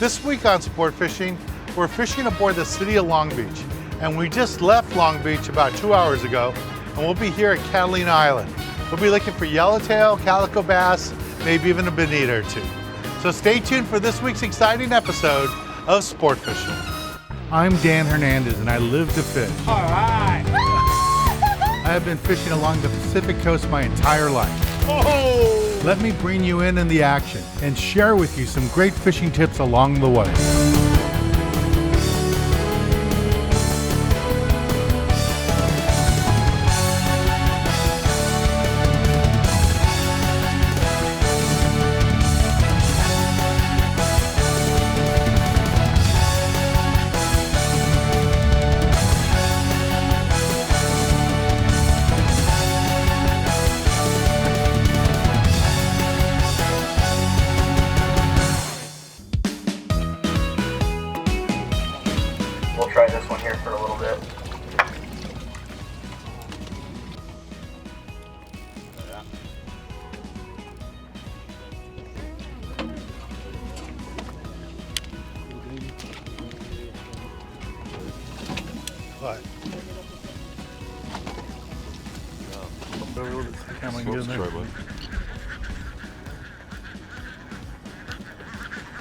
This week on Sport Fishing, we're fishing aboard the city of Long Beach. And we just left Long Beach about 2 hours ago, and we'll be here at Catalina Island. We'll be looking for yellowtail, calico bass, maybe even a bonita or two. So stay tuned for this week's exciting episode of Sport Fishing. I'm Dan Hernandez, and I live to fish. All right. I have been fishing along the Pacific coast my entire life. Oh! Let me bring you in the action and share with you some great fishing tips along the way. We'll try this one here for a little bit. What? Come on, get in there.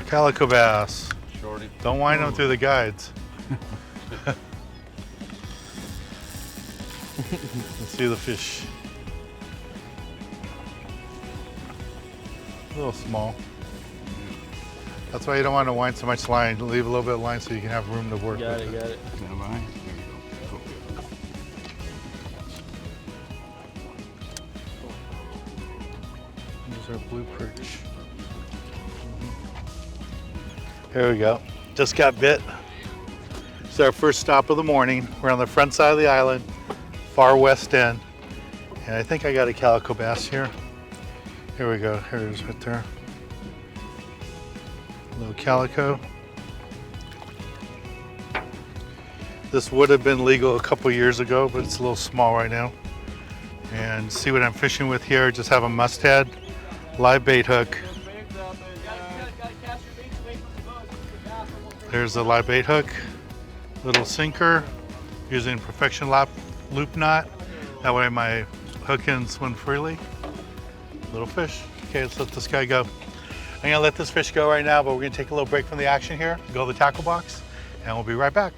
Calico bass. Shorty. Don't wind them through the guides. Let's see the fish. A little small. That's why you don't want to wind so much line. Leave a little bit of line so you can have room to work Got with it, got it. Stand by. There you go. There's our blue perch. Here we go. Just got bit. It's our first stop of the morning. We're on the front side of the island, far west end. And I think I got a calico bass here. Here we go. Here it is right there. A little calico. This would have been legal a couple years ago, but it's a little small right now. And see what I'm fishing with here. Just have a musthead, live bait hook. There's the live bait hook. Little sinker using Perfection loop knot. That way my hook can swim freely. Little fish. Okay, let's let this guy go. I'm gonna let this fish go right now, but we're gonna take a little break from the action here, go to the tackle box, and we'll be right back.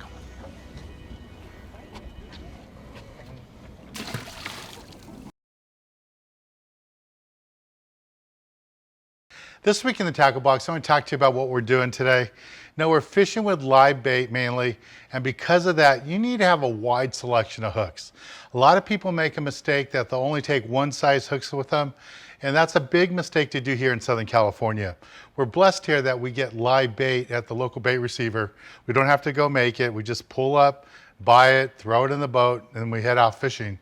This week in the tackle box, I want to talk to you about what we're doing today. Now, we're fishing with live bait mainly, and because of that, you need to have a wide selection of hooks. A lot of people make a mistake that they'll only take one size hooks with them, and that's a big mistake to do here in Southern California. We're blessed here that we get live bait at the local bait receiver. We don't have to go make it. We just pull up, buy it, throw it in the boat, and we head out fishing.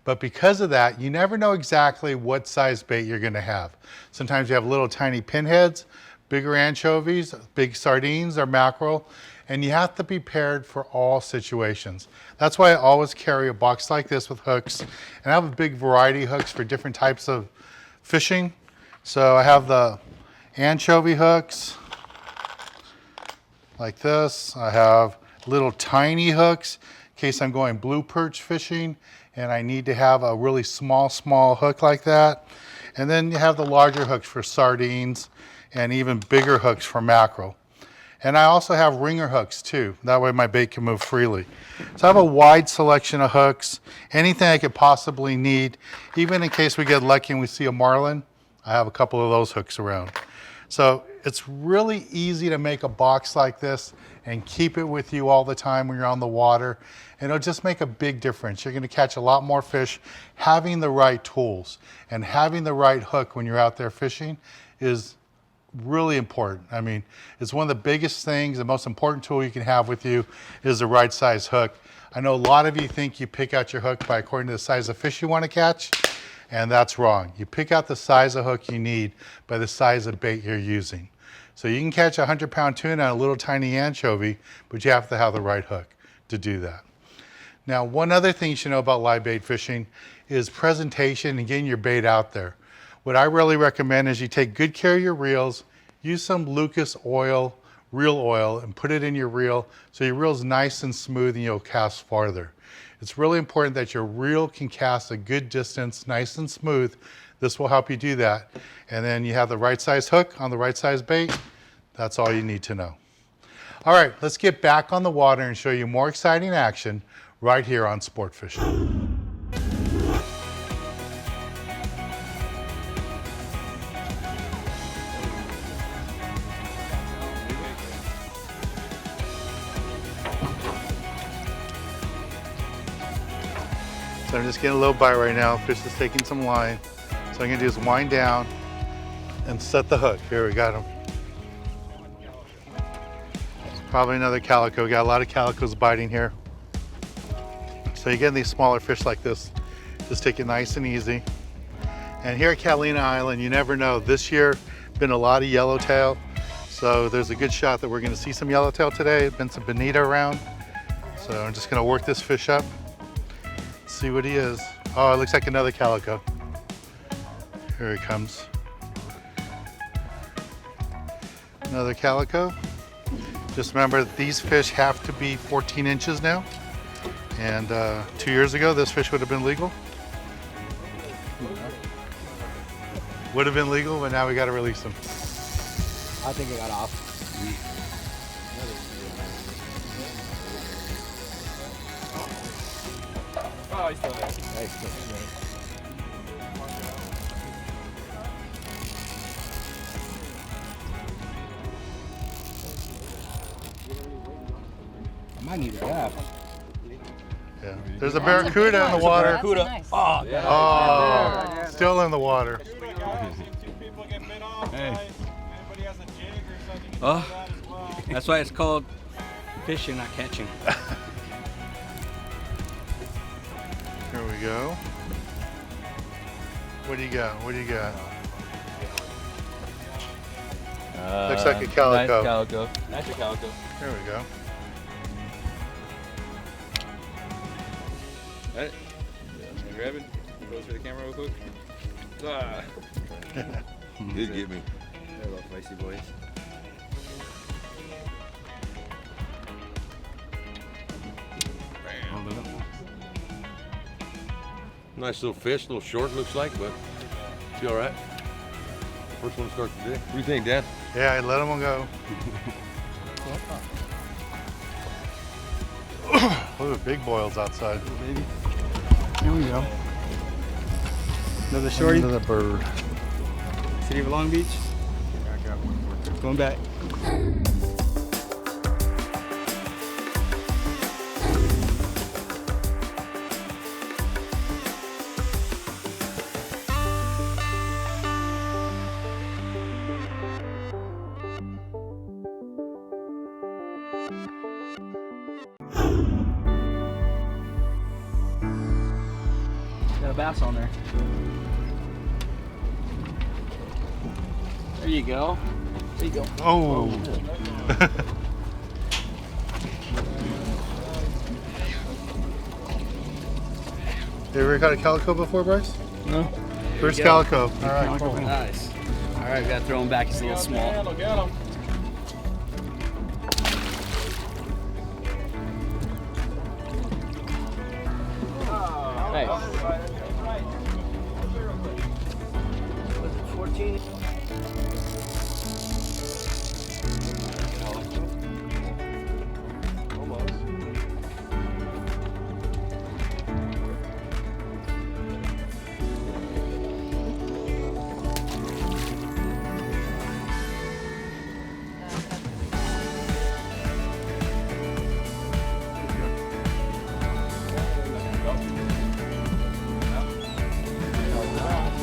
But because of that, you never know exactly what size bait you're gonna have. Sometimes you have little tiny pinheads, bigger anchovies, big sardines or mackerel, and you have to be prepared for all situations. That's why I always carry a box like this with hooks, and I have a big variety of hooks for different types of fishing. So I have the anchovy hooks, like this. I have little tiny hooks in case I'm going blue perch fishing and I need to have a really small hook like that. And then you have the larger hooks for sardines and even bigger hooks for mackerel. And I also have ringer hooks too. That way my bait can move freely. So I have a wide selection of hooks, anything I could possibly need. Even in case we get lucky and we see a marlin, I have a couple of those hooks around. So it's really easy to make a box like this and keep it with you all the time when you're on the water. And it'll just make a big difference. You're gonna catch a lot more fish having the right tools, and having the right hook when you're out there fishing is really important. I mean, it's one of the biggest things, the most important tool you can have with you is the right size hook. I know a lot of you think you pick out your hook by according to the size of fish you want to catch, and that's wrong. You pick out the size of hook you need by the size of bait you're using. So you can catch a 100-pound tuna on a little tiny anchovy, but you have to have the right hook to do that. Now, one other thing you should know about live bait fishing is presentation and getting your bait out there. What I really recommend is you take good care of your reels, use some Lucas oil reel oil and put it in your reel so your reel's nice and smooth and you'll cast farther. It's really important that your reel can cast a good distance, nice and smooth. This will help you do that. And then you have the right size hook on the right size bait. That's all you need to know. All right, let's get back on the water and show you more exciting action right here on Sport Fishing. So I'm just getting a little bite right now. Fish is taking some line. So I'm gonna do is wind down and set the hook. Here, we got him. Probably another calico. Got a lot of calicos biting here. So you get these smaller fish like this. Just take it nice and easy. And here at Catalina Island, you never know. This year, been a lot of yellowtail. So there's a good shot that we're gonna see some yellowtail today. Been some bonita around. So I'm just gonna work this fish up. See what he is. Oh, it looks like another calico. Here he comes. Another calico. Just remember, these fish have to be 14 inches now. And 2 years ago, this fish would have been legal. Would have been legal, but now we got to release them. I think it got off. Oh, he's still there. I might need a grab. Yeah. There's a barracuda in the water. Barracuda. Nice. Oh, Oh, still in the water. Hey. Oh, that's why it's called fishing, not catching. Here we go. What do you got? What do you got? Looks like a calico. Nice calico. That's a calico. Here we go. Alright. Grab it. Close for the camera real quick. Ah. Did get me. There go, spicy boys. Nice little fish, a little short looks like, but it's all right. First one starts today. What do you think, Dad? Yeah, I let them go. Look at big boils outside. Baby. Here we go. Another shorty. Another bird. City of Long Beach. Going back. Got a bass on there. There you go. There you go. Oh. You ever caught a calico before, Bryce? No. First go. calico. All right, cool. Nice. All right, we gotta throw him back. He's a little small. Look at him. Nice. Was it 14? Almost.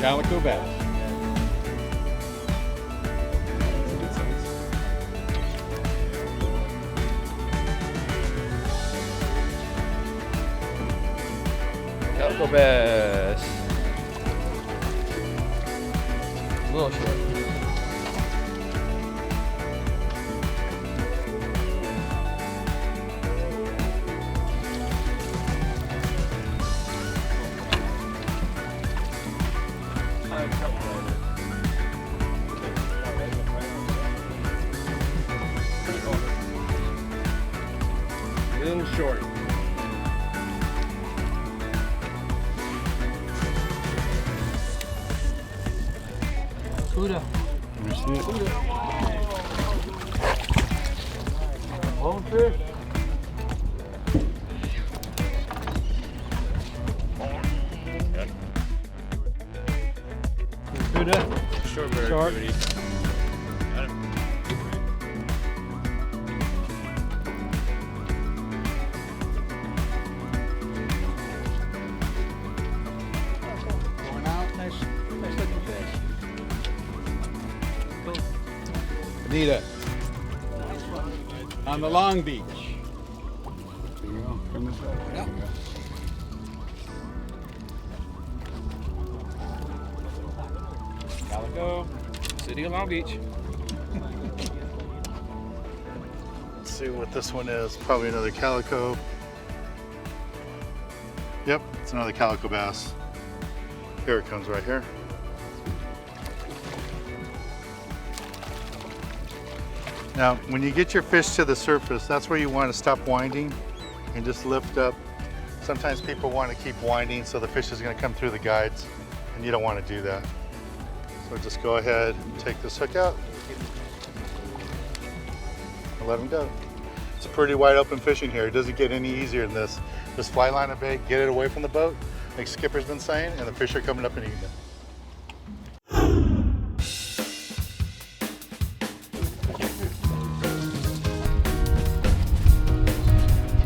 Calico bass. Calico bass. A little short. Little short. Cuda. Let me see it. Bonefish. Cuda. Short bird. Short. Cutie. Got him. Going out. Nice looking fish. Anita. On the Long Beach. There you go. Come this way. Yep. Calico. City of Long Beach. Let's see what this one is. Probably another calico. Yep, it's another calico bass. Here it comes right here. Now, when you get your fish to the surface, that's where you want to stop winding and just lift up. Sometimes people want to keep winding so the fish is going to come through the guides, and you don't want to do that. So just go ahead and take this hook out and let him go. It's pretty wide open fishing here. It doesn't get any easier than this. Just fly line a bait, get it away from the boat, like Skipper's been saying, and the fish are coming up and eating it.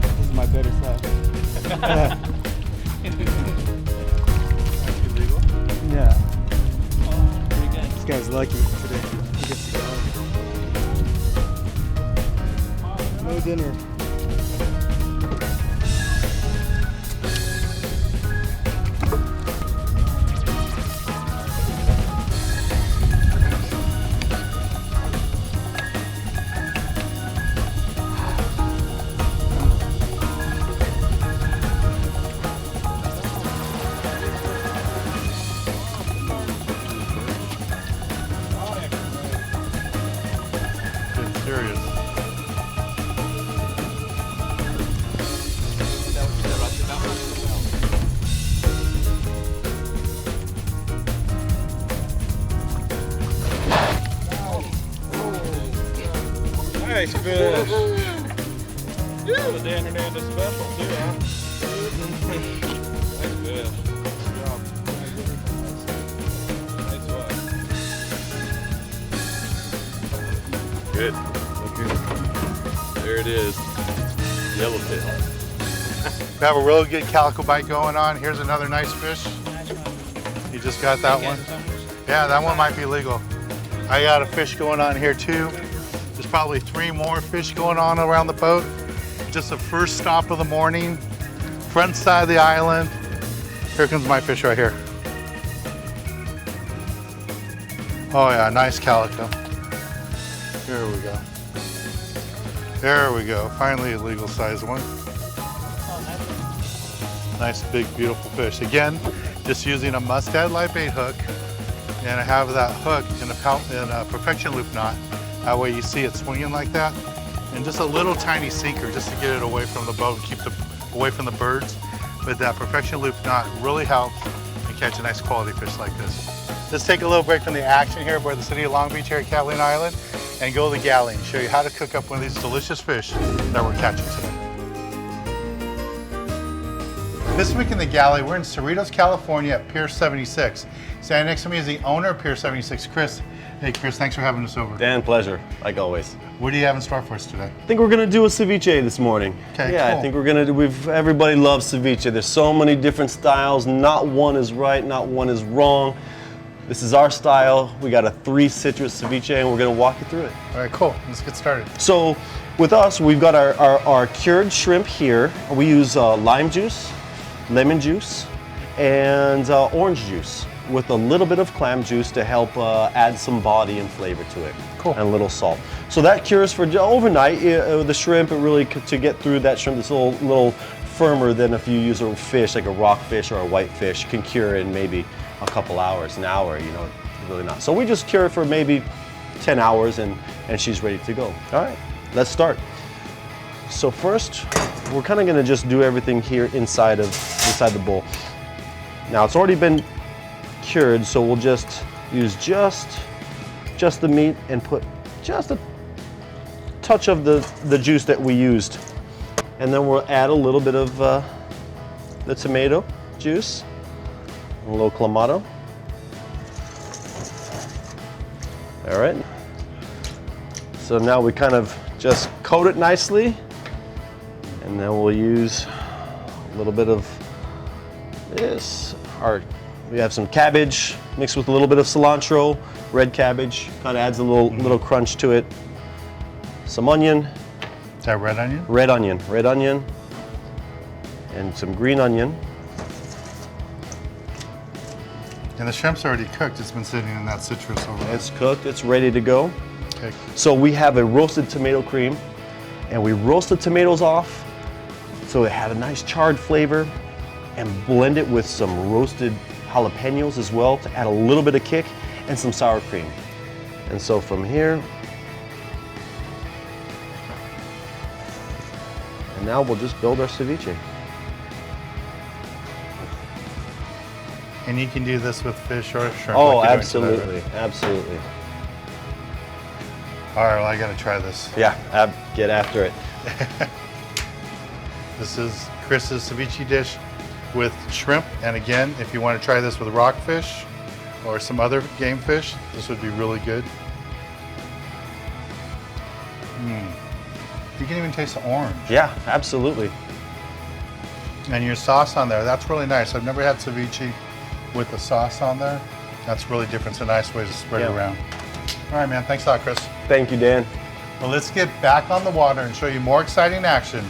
This is my better side. Yeah. This guy's lucky today. He gets to go. No dinner. Getting serious. Nice fish. That was Dan Hernandez special too, huh? Nice fish. Good job. Nice one. Good. There it is. Yellowtail. We have a really good calico bite going on. Here's another nice fish. You just got that one? Yeah, that one might be legal. I got a fish going on here too. There's probably 3 more fish going on around the boat. Just the first stop of the morning. Front side of the island. Here comes my fish right here. Oh yeah, nice calico. Here we go. There we go. Finally a legal size one. Nice big beautiful fish. Again, just using a mustad light bait hook, and I have that hook in a perfection loop knot. That way you see it swinging like that, and just a little tiny sinker just to get it away from the boat and keep it away from the birds. But that perfection loop knot really helps and catch a nice quality fish like this. Let's take a little break from the action here by the city of Long Beach here at Catalina Island and go to the Galley and show you how to cook up one of these delicious fish that we're catching today. This week in the Galley, we're in Cerritos, California at Pier 76. Standing next to me is the owner of Pier 76, Chris. Hey Chris, thanks for having us over. Dan, pleasure, like always. What do you have in store for us today? I think we're gonna do a ceviche this morning. Okay, yeah, cool. I think we're gonna do, everybody loves ceviche. There's so many different styles. Not one is right, not one is wrong. This is our style. We got a 3 citrus ceviche and we're gonna walk you through it. All right, cool, let's get started. So with us, we've got our cured shrimp here. We use lime juice, lemon juice, and orange juice with a little bit of clam juice to help add some body and flavor to it. Cool. And a little salt. So that cures for overnight. The shrimp, it really, to get through that shrimp, it's a little firmer than if you use a fish like a rockfish or a whitefish. Can cure in maybe a couple hours, an hour, you know, really not. So we just cure it for maybe 10 hours and she's ready to go. All right, let's start. So first, we're kind of going to just do everything here inside the bowl. Now it's already been cured, so we'll just use just the meat and put just a touch of the juice that we used. And then we'll add a little bit of the tomato juice, a little clamato. All right. So now we kind of just coat it nicely, and then we'll use a little bit of this. We have some cabbage mixed with a little bit of cilantro, red cabbage, kind of adds a little crunch to it. Some onion. Is that red onion? Red onion, and some green onion. And the shrimp's already cooked. It's been sitting in that citrus over there. It's cooked, it's ready to go. Okay. So we have a roasted tomato cream, and we roast the tomatoes off so they have a nice charred flavor, and blend it with some roasted jalapenos as well to add a little bit of kick, and some sour cream. And so from here, and now we'll just build our ceviche. And you can do this with fish or shrimp. Oh, like you're doing today, absolutely, absolutely. right? All right, well, I gotta try this. Yeah, get after it. This is Chris's ceviche dish with shrimp. And again, if you want to try this with rockfish or some other game fish, this would be really good. You can even taste the orange. Yeah, absolutely. And your sauce on there, that's really nice. I've never had ceviche with the sauce on there. That's really different. It's a nice way to spread it Yeah. around. All right, man. Thanks a lot, Chris. Thank you, Dan. Well, let's get back on the water and show you more exciting action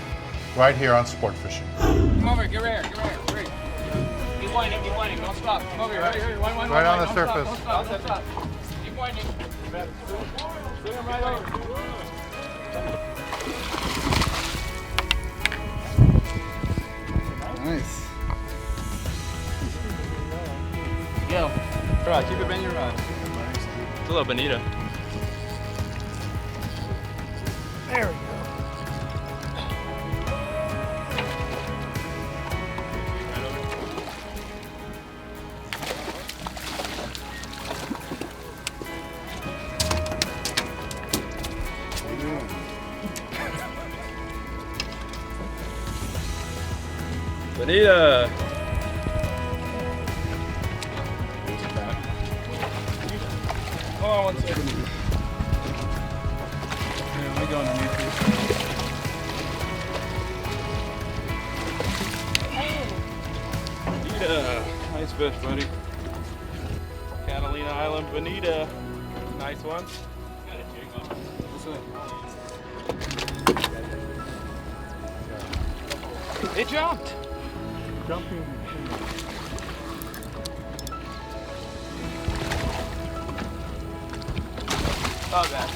right here on Sport Fishing. Come over, get right here, hurry. Keep winding, don't stop. Come over here, hurry, wind, Right on the don't surface. Don't stop. Keep winding. Bring him right over. Nice. Go. Try, keep it bend your rod. It's a little bonita. There we go. Bonita. Hold on 1 second. Here, let me go underneath here. Bonita. Nice fish, buddy. Catalina Island Bonita. Nice one. Got a jig on it. It jumped. Jumping. Oh, that.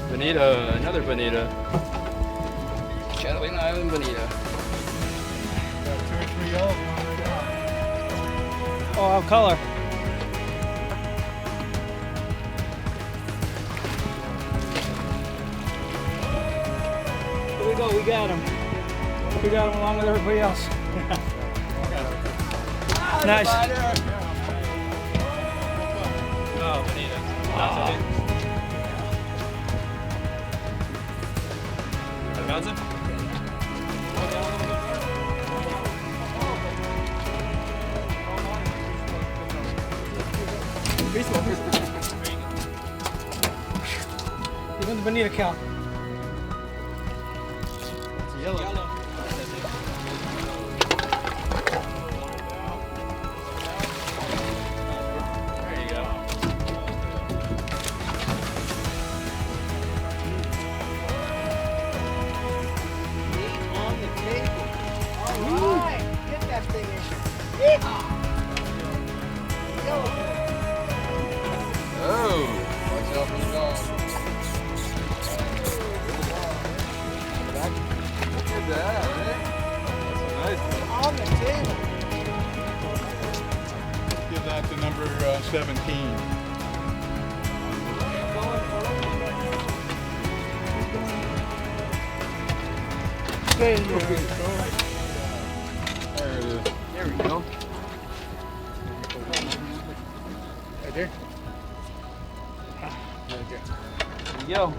Bonita, another bonita. Catalina Island bonita. Oh, what color? Here we go, we got him. We got him along with everybody else. Nice. Oh, bonita. That's it. Got it? Even the bonita count. Yellow. There you go. On the table. All right. Get that thing in. Oh. Watch out for the dog. 17. There you go. There it is. There we go. Right there. Right there. There you go.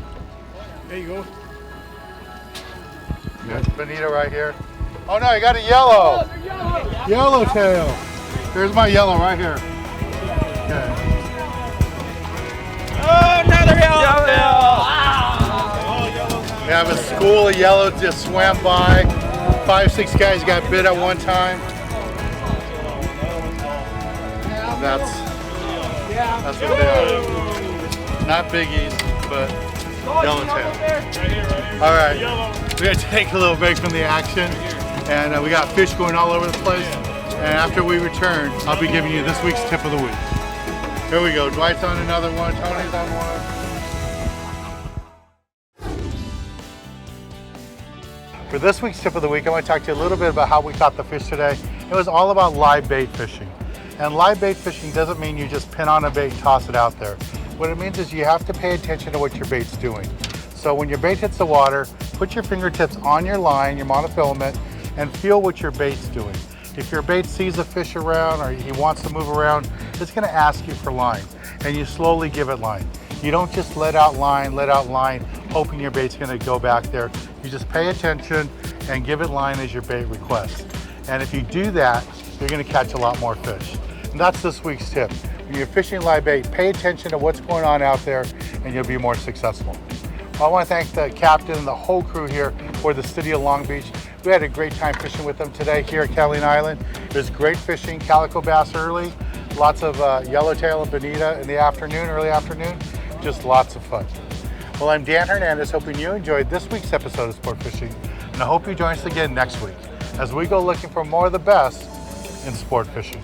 There you go. There's bonita right here. Oh no, you got a yellow. Yellowtail. Here's my yellow right here. Okay. Oh, another yellow. We have a school of yellow just swam by. 5-6 guys got bit at one time. That's what they are. Not biggies, but yellowtail. All right, we're gonna take a little break from the action, and we got fish going all over the place. And after we return, I'll be giving you this week's tip of the week. Here we go. Dwight's on another one. Tony's on one. For this week's tip of the week, I want to talk to you a little bit about how we caught the fish today. It was all about live bait fishing. And live bait fishing doesn't mean you just pin on a bait and toss it out there. What it means is you have to pay attention to what your bait's doing. So when your bait hits the water, put your fingertips on your line, your monofilament, and feel what your bait's doing. If your bait sees a fish around or he wants to move around, it's going to ask you for line, and you slowly give it line. You don't just let out line, hoping your bait's going to go back there. You just pay attention and give it line as your bait requests. And if you do that, you're going to catch a lot more fish. And that's this week's tip. When you're fishing live bait, pay attention to what's going on out there, and you'll be more successful. I want to thank the captain and the whole crew here for the city of Long Beach. We had a great time fishing with them today here at Catalina Island. It was great fishing, calico bass early, lots of yellowtail and bonita in the afternoon, early afternoon, just lots of fun. Well, I'm Dan Hernandez, hoping you enjoyed this week's episode of Sport Fishing, and I hope you join us again next week as we go looking for more of the best in sport fishing.